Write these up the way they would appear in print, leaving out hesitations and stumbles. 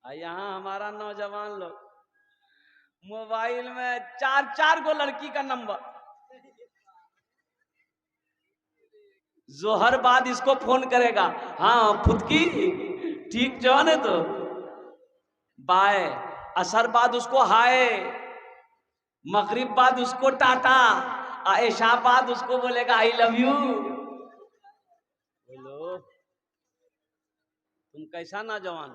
यहाँ हमारा नौजवान लोग मोबाइल में चार चार गो लड़की का नंबर, जोहर बाद इसको फोन करेगा, हाँ फुदकी ठीक जो है तो बाय, असर बाद उसको हाय, मगरिब बाद उसको टाटा, ऐशा बाद उसको बोलेगा आई लव यू। बोलो तुम कैसा नौजवान,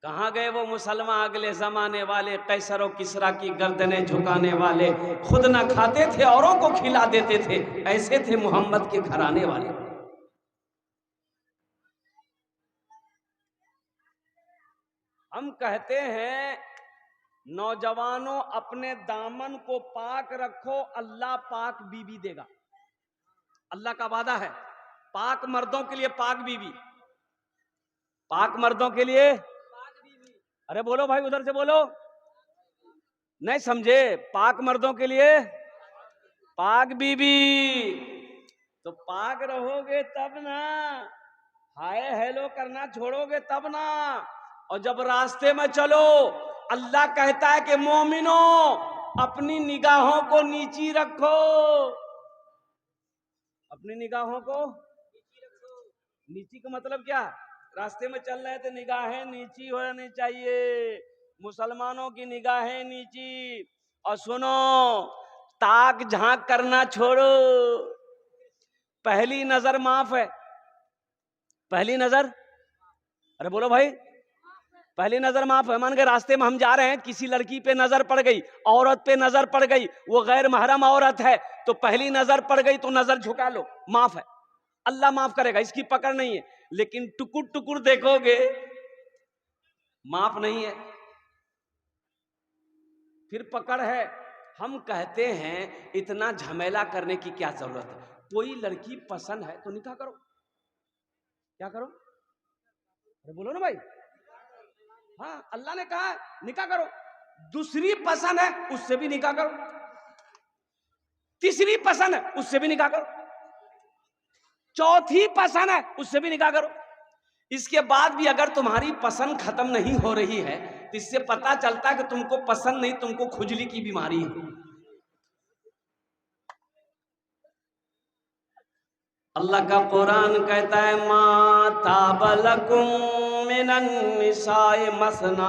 कहाँ गए वो मुसलमान अगले जमाने वाले, कैसर और किसरा की गर्दनें झुकाने वाले, खुद ना खाते थे औरों को खिला देते थे, ऐसे थे मोहम्मद के घराने वाले। हम कहते हैं नौजवानों अपने दामन को पाक रखो, अल्लाह पाक बीवी देगा। अल्लाह का वादा है पाक मर्दों के लिए पाक बीवी, पाक मर्दों के लिए अरे बोलो भाई उधर से बोलो, नहीं समझे, पाक मर्दों के लिए पाक बीबी। तो पाक रहोगे तब ना, हाय हेलो करना छोड़ोगे तब ना। और जब रास्ते में चलो अल्लाह कहता है कि मोमिनो अपनी निगाहों को नीची रखो, अपनी निगाहों को नीची का मतलब क्या, रास्ते में चल रहे थे निगाहें नीची होनी चाहिए, मुसलमानों की निगाहें नीची। और सुनो ताक झांक करना छोड़ो, पहली नजर माफ है, पहली नजर, अरे बोलो भाई, पहली नजर माफ है। मान के रास्ते में हम जा रहे हैं, किसी लड़की पे नजर पड़ गई, औरत पे नजर पड़ गई, वो गैर महरम औरत है, तो पहली नजर पड़ गई तो नजर झुका लो, माफ है, अल्लाह माफ करेगा, इसकी पकड़ नहीं है। लेकिन टुकुर टुकुर देखोगे माफ नहीं है, फिर पकड़ है। हम कहते हैं इतना झमेला करने की क्या जरूरत है, कोई लड़की पसंद है तो निकाह करो, क्या करो, अरे बोलो ना भाई, हाँ अल्लाह ने कहा है निकाह करो, दूसरी पसंद है उससे भी निकाह करो, तीसरी पसंद है उससे भी निकाह करो, चौथी पसंद है उससे भी निकाह करो। इसके बाद भी अगर तुम्हारी पसंद खत्म नहीं हो रही है तो इससे पता चलता है कि तुमको पसंद नहीं, तुमको खुजली की बीमारी है। अल्लाह का कुरान कहता है माता बलकुम मिनन निसाए मसना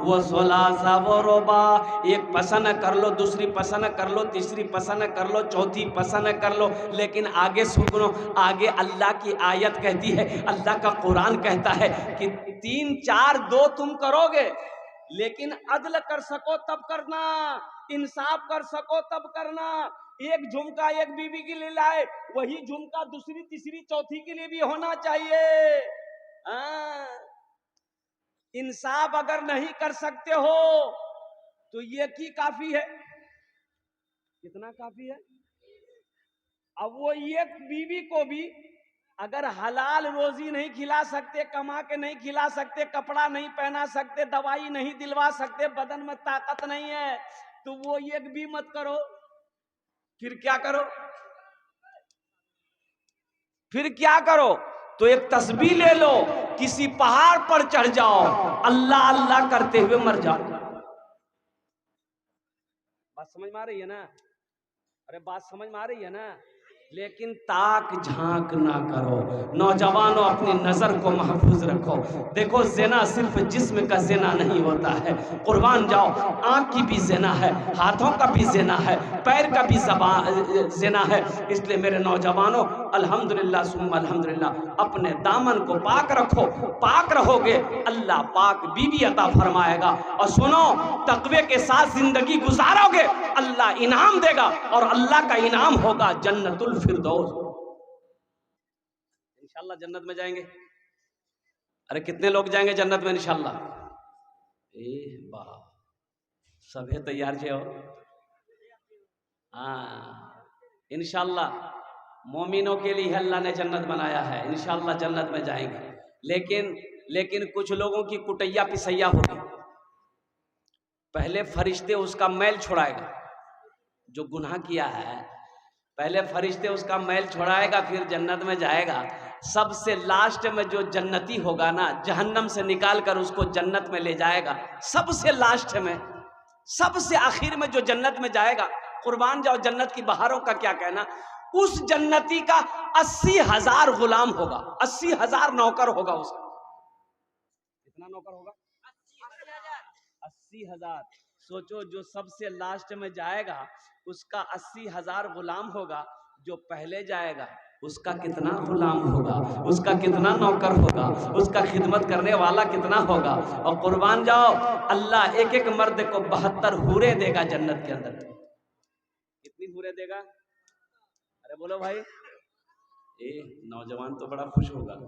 व सुलासा व रुबा, एक पसंद कर लो, दूसरी पसंद कर लो, तीसरी पसंद कर लो, चौथी पसंद कर लो। लेकिन आगे सुनो, आगे अल्लाह की आयत कहती है, अल्लाह का कुरान कहता है कि 3 4 2 तुम करोगे, लेकिन अदल कर सको तब करना, इंसाफ कर सको तब करना। एक झुमका एक बीवी के लिए लाए, वही झुमका दूसरी तीसरी चौथी के लिए भी होना चाहिए। इंसाफ अगर नहीं कर सकते हो तो ये की काफी है, कितना काफी है। अब वो एक बीवी को भी अगर हलाल रोजी नहीं खिला सकते, कमा के नहीं खिला सकते, कपड़ा नहीं पहना सकते, दवाई नहीं दिलवा सकते, बदन में ताकत नहीं है, तो वो एक भी मत करो, फिर क्या करो, फिर क्या करो, तो एक तस्बीह ले लो, किसी पहाड़ पर चढ़ जाओ, अल्लाह अल्लाह करते हुए मर जाओ। बात समझ में आ रही है ना, अरे बात समझ में आ रही है ना। लेकिन ताक झांक ना करो, नौजवानों अपनी नजर को महफूज रखो। देखो ज़िना सिर्फ जिस्म का ज़िना नहीं होता है, कुर्बान जाओ, आँख की भी ज़िना है, हाथों का भी ज़िना है, पैर का भी ज़िना है। इसलिए मेरे नौजवानों अल्हम्दुलिल्लाह सुम्मा अल्हम्दुलिल्लाह, अपने दामन को पाक रखो, पाक रहोगे अल्लाह पाक बीवी अता फरमाएगा। और सुनो तकवे के साथ जिंदगी गुजारोगे अल्लाह इनाम देगा, और अल्लाह का इनाम होगा जन्नतुल फिरदौस। इंशाल्लाह जन्नत में जाएंगे। अरे कितने लोग जाएंगे जन्नत में इंशाल्लाह? वाह, सभी तैयार छे हो? हाँ इंशाल्लाह मोमिनों के लिए अल्लाह ने जन्नत बनाया है, इंशाल्लाह जन्नत में जाएंगे। लेकिन कुछ लोगों की कुटैया पिसैया होगी। पहले फरिश्ते उसका मैल छुड़ाएगा, जो गुनाह किया है पहले फरिश्ते उसका मैल छुड़ाएगा, फिर जन्नत में जाएगा। सबसे लास्ट में जो जन्नती होगा ना, जहन्नम से निकाल कर उसको जन्नत में ले जाएगा। सबसे लास्ट में, सबसे आखिर में जो जन्नत में जाएगा, कुर्बान जाओ जन्नत की बहारों का क्या कहना, उस जन्नती का 80,000 गुलाम होगा, 80,000 नौकर होगा उसका। कितना नौकर होगा? 80,000। सोचो, जो सबसे लास्ट में जाएगा उसका 80,000 गुलाम होगा, जो पहले जाएगा उसका कितना गुलाम होगा, उसका कितना नौकर होगा, उसका खिदमत करने वाला कितना होगा। और कुर्बान जाओ, अल्लाह एक एक मर्द को 72 हूरें देगा जन्नत के अंदर। कितनी हूरें देगा? अरे बोलो भाई, नौजवान तो बड़ा खुश होगा।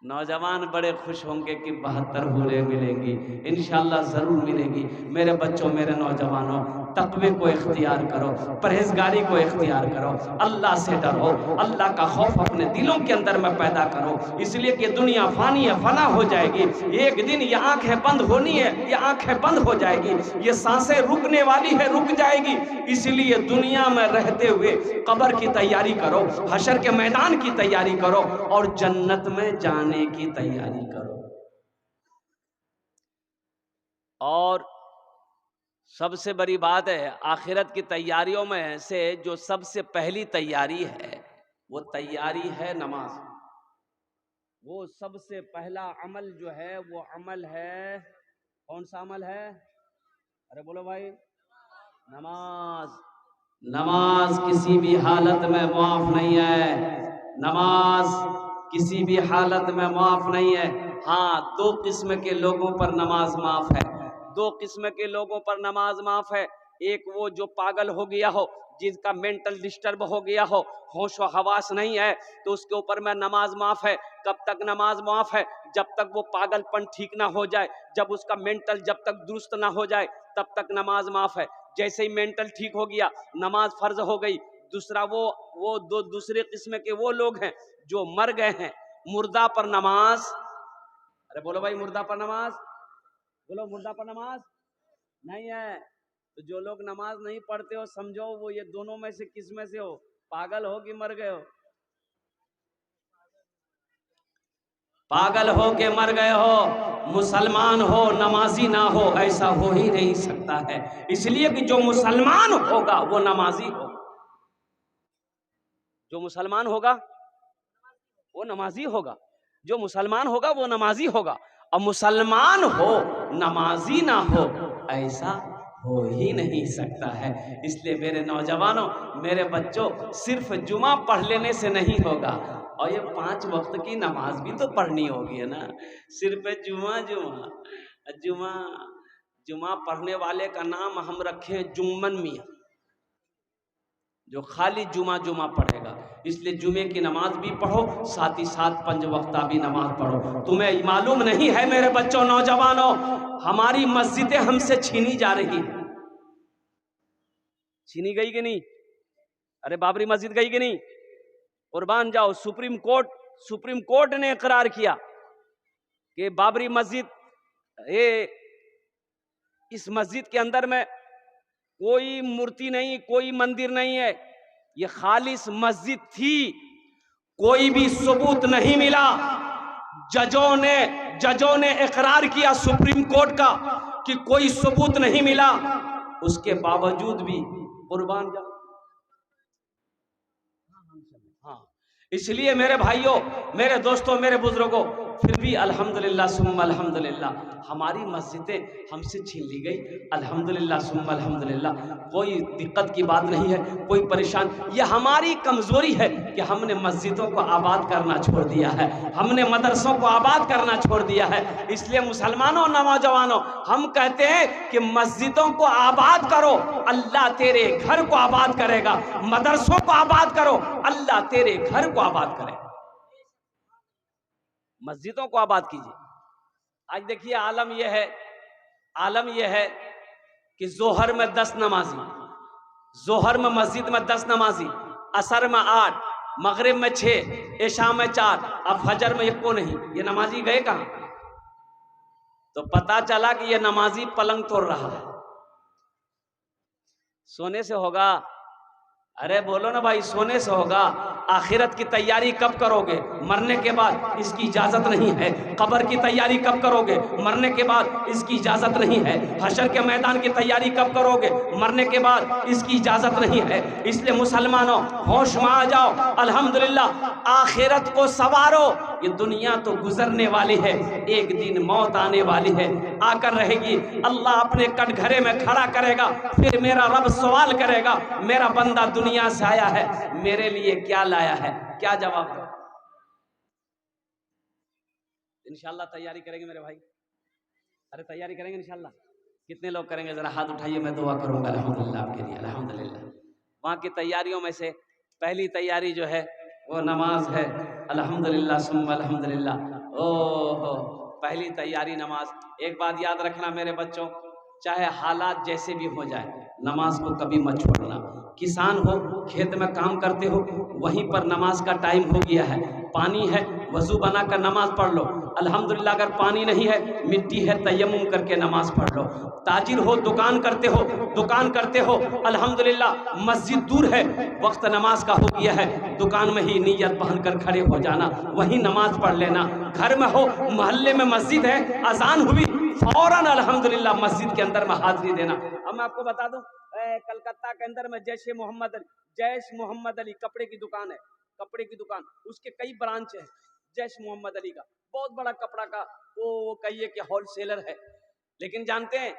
नौजवान बड़े खुश होंगे कि 72 हूरें मिलेंगी, इंशाअल्लाह जरूर मिलेंगी। मेरे बच्चों, मेरे नौजवानों, तक़वे को इख्तियार करो, परहेजगारी को इख्तियार करो, अल्लाह से डरो, अल्लाह का खौफ अपने दिलों के अंदर में पैदा करो। इसलिए कि दुनिया फानी है, फना हो जाएगी, एक दिन ये आंखें बंद होनी है, ये आंखें बंद हो जाएगी, ये सांसें रुकने वाली है, रुक जाएगी। इसलिए दुनिया में रहते हुए कब्र की तैयारी करो, हशर के मैदान की तैयारी करो और जन्नत में जाने की तैयारी करो। और सबसे बड़ी बात है, आखिरत की तैयारियों में से जो सबसे पहली तैयारी है वो तैयारी है नमाज। वो सबसे पहला अमल जो है वो अमल है, कौन सा अमल है? अरे बोलो भाई, नमाज। नमाज किसी भी हालत में माफ नहीं है, नमाज किसी भी हालत में माफ नहीं है। हाँ, 2 किस्म के लोगों पर नमाज माफ है, 2 किस्म के लोगों पर नमाज माफ है। एक वो जो पागल हो गया हो, जिसका मेंटल डिस्टर्ब हो गया हो, होश व हवास नहीं है, तो उसके ऊपर में नमाज माफ है। कब तक नमाज माफ है? जब तक वो पागलपन ठीक ना हो जाए, जब उसका मेंटल जब तक दुरुस्त ना हो जाए, तब तक नमाज माफ है। जैसे ही मेंटल ठीक हो गया, नमाज फर्ज हो गई। दूसरा वो 2 दूसरे किस्म के वो लोग हैं जो मर गए हैं, मुर्दा पर नमाज। अरे बोलो भाई, मुर्दा पर नमाज बोलो, मुर्दा पर नमाज नहीं है। तो जो लोग नमाज नहीं पढ़ते हो, समझो वो ये दोनों में से किस में से हो? पागल हो कि मर गए हो? पागल हो के मर गए हो। मुसलमान हो नमाजी ना हो, ऐसा हो ही नहीं सकता है। इसलिए कि जो मुसलमान होगा वो नमाजी होगा, जो मुसलमान होगा वो नमाजी होगा, जो मुसलमान होगा वो नमाजी होगा। और मुसलमान हो नमाजी ना हो, ऐसा हो ही नहीं सकता है। इसलिए मेरे नौजवानों, मेरे बच्चों, सिर्फ जुमा पढ़ लेने से नहीं होगा, और ये 5 वक्त की नमाज भी तो पढ़नी होगी, है ना। सिर्फ जुमा जुमा जुमा जुमा पढ़ने वाले का नाम हम रखे जुम्मन मियाँ, जो खाली जुमा जुमा पढ़ेगा। इसलिए जुमे की नमाज भी पढ़ो, साथ ही साथ 5 वक्ता भी नमाज पढ़ो। तुम्हें मालूम नहीं है मेरे बच्चों, नौजवानों, हमारी मस्जिदें हमसे छीनी जा रही। छीनी गई कि नहीं? अरे बाबरी मस्जिद गई कि नहीं? कुर्बान जाओ, सुप्रीम कोर्ट ने इकरार किया कि बाबरी मस्जिद, इस मस्जिद के अंदर में कोई मूर्ति नहीं, कोई मंदिर नहीं है, ये खालिस मस्जिद थी। कोई भी सबूत नहीं मिला। जजों ने इकरार किया सुप्रीम कोर्ट का कि कोई सबूत नहीं मिला, उसके बावजूद भी कुर्बान जाओ। हाँ, इसलिए मेरे भाइयों, मेरे दोस्तों, मेरे बुजुर्गों, फिर भी अल्हम्दुलिल्लाह सुम्मा अल्हम्दुलिल्लाह हमारी मस्जिदें हमसे छीन ली गई। अल्हम्दुलिल्लाह सुम्मा अल्हम्दुलिल्लाह, कोई दिक्कत की बात नहीं है, कोई परेशान। ये हमारी कमजोरी है कि हमने मस्जिदों को आबाद करना छोड़ दिया है, हमने मदरसों को आबाद करना छोड़ दिया है। इसलिए मुसलमानों, नौजवानों, हम कहते हैं कि मस्जिदों को आबाद करो, अल्लाह तेरे घर को आबाद करेगा। मदरसों को आबाद करो, अल्लाह तेरे घर को आबाद करेगा। मस्जिदों को आबाद कीजिए। आज देखिए, आलम यह है कि जोहर में 10 नमाजी, जोहर में मस्जिद में 10 नमाजी, असर में 8, मगरिब में 6, इशा में 4, अब फजर में 1 को नहीं। ये नमाजी गए कहां? तो पता चला कि ये नमाजी पलंग तोड़ रहा है। सोने से होगा? अरे बोलो ना भाई, सोने से होगा? आखिरत की तैयारी कब करोगे? मरने के बाद, इसकी इजाजत नहीं है। कब्र की तैयारी कब करोगे? मरने के बाद, इसकी इजाजत नहीं है। हशर के मैदान की तैयारी कब करोगे? मरने के बाद, इसकी इजाजत नहीं है। इसलिए मुसलमानों, होश में आ जाओ। अल्हम्दुलिल्लाह, आखिरत को सवारो। ये दुनिया तो गुजरने वाली है, एक दिन मौत आने वाली है, आकर रहेगी। अल्लाह अपने कटघरे में खड़ा करेगा, फिर मेरा रब सवाल करेगा, मेरा बंदा दुनिया से आया है, मेरे लिए क्या लाया है? क्या जवाब दो? इंशाल्लाह तैयारी करेंगे मेरे भाई। अरे तैयारी करेंगे इंशाल्लाह। कितने लोग करेंगे? जरा हाथ उठाइए, मैं दुआ करूंगा अल्हम्दुलिल्लाह आपके लिए। अल्हम्दुलिल्लाह। वहाँ की तैयारियों में से पहली तैयारी जो है वो नमाज है। अल्हम्दुलिल्लाह सुम्मा अल्हम्दुलिल्लाह। ओहो, पहली तैयारी नमाज। एक बात याद रखना मेरे बच्चों, चाहे हालात जैसे भी हो जाए, नमाज को कभी मत छोड़ना। किसान हो, खेत में काम करते हो, वहीं पर नमाज का टाइम हो गया है, पानी है, वजू बनाकर नमाज पढ़ लो। अल्हम्दुलिल्लाह, अगर पानी नहीं है, मिट्टी है, तयम्मुम करके नमाज पढ़ लो। ताजिर हो, दुकान करते हो, अल्हम्दुलिल्लाह, मस्जिद दूर है, वक्त नमाज का हो गया है, दुकान में ही नियत पहनकर खड़े हो जाना, वहीं नमाज पढ़ लेना। घर में हो, मोहल्ले में मस्जिद है, अजान हुई, फौरन अल्हम्दुलिल्लाह मस्जिद के अंदर में हाजिरी देना। अब मैं आपको बता दूं, कलकत्ता के अंदर में जैश मोहम्मद अली कपड़े की दुकान है, कपड़े की दुकान, उसके कई ब्रांच है। जैश मोहम्मद अली का बहुत बड़ा कपड़ा का वो कहिए कि होलसेलर है। लेकिन जानते हैं,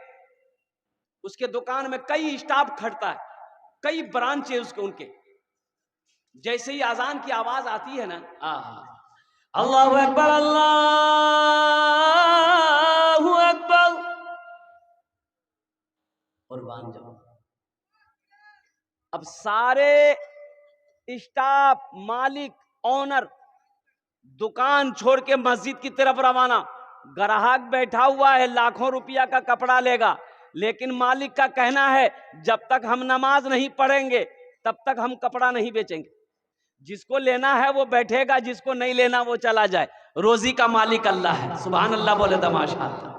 उसके दुकान में कई स्टाफ खड़ता है, कई ब्रांच है उसके, उनके। जैसे ही अजान की आवाज आती है ना, अल्लाहू अकबर, अल्लाहू अकबर, कुर्बान जाओ। अब सारे स्टाफ, मालिक, ओनर दुकान छोड़ के मस्जिद की तरफ रवाना। ग्राहक बैठा हुआ है, लाखों रुपया का कपड़ा लेगा, लेकिन मालिक का कहना है जब तक हम नमाज नहीं पढ़ेंगे तब तक हम कपड़ा नहीं बेचेंगे। जिसको लेना है वो बैठेगा, जिसको नहीं लेना वो चला जाए। रोजी का मालिक अल्लाह है। सुभान अल्लाह बोले तो माशाअल्लाह।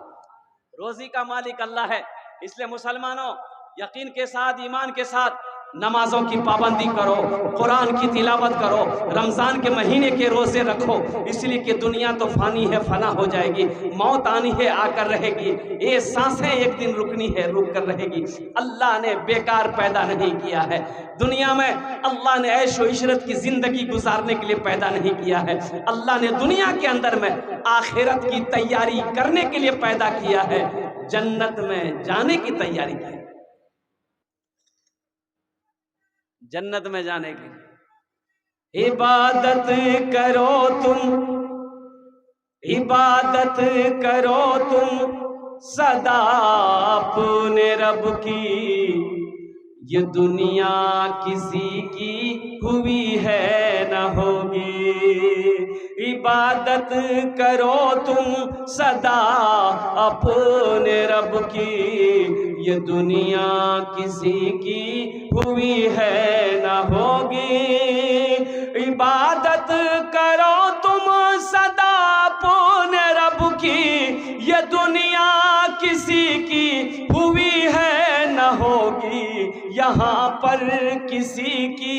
रोजी का मालिक अल्लाह है। इसलिए मुसलमानों, यकीन के साथ, ईमान के साथ नमाजों की पाबंदी करो, कुरान की तिलावत करो, रमजान के महीने के रोजे रखो, इसलिए कि दुनिया तो फानी है, फना हो जाएगी, मौत आनी है, आकर रहेगी। ये सांसें एक दिन रुकनी है, रुक कर रहेगी। अल्लाह ने बेकार पैदा नहीं किया है दुनिया में। अल्लाह ने ऐशो इशरत की जिंदगी गुजारने के लिए पैदा नहीं किया है। अल्लाह ने दुनिया के अंदर में आखिरत की तैयारी करने के लिए पैदा किया है, जन्नत में जाने की तैयारी की, जन्नत में जाने की। इबादत करो तुम, इबादत करो तुम सदा अपने रब की, ये दुनिया किसी की हुई है न होगी। इबादत करो तुम सदा अपने रब की, ये दुनिया किसी की हुई है न होगी। इबादत करो तुम सदा अपने रब की, ये दुनिया किसी की हुई है न होगी। यहाँ पर किसी की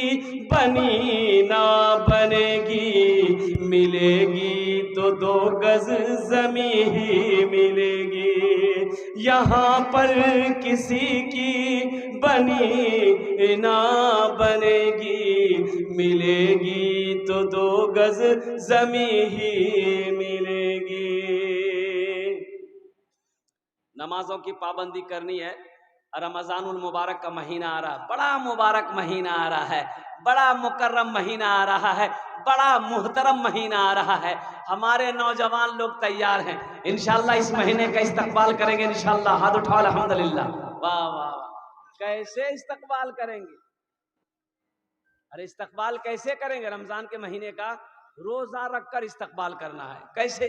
बनी ना बनेगी, मिलेगी तो 2 गज जमी ही मिलेगी। यहाँ पर किसी की बनी ना बनेगी, मिलेगी तो 2 गज जमी ही मिलेगी। नमाजों की पाबंदी करनी है। रमजानुल मुबारक का महीना आ रहा है, बड़ा मुबारक महीना आ रहा है, बड़ा मुकर्रम महीना आ रहा है, बड़ा मुहतरम महीना आ रहा है। हमारे नौजवान लोग तैयार हैं, इंशाल्लाह इस महीने का इस्तकबाल करेंगे इंशाल्लाह। हाथ उठाओ अल्हम्दुलिल्लाह। वाह वाह, कैसे इस्तकबाल करेंगे? अरे इस्तकबाल कैसे करेंगे? रमजान के महीने का रोजा रखकर इस्तकबाल करना है। कैसे?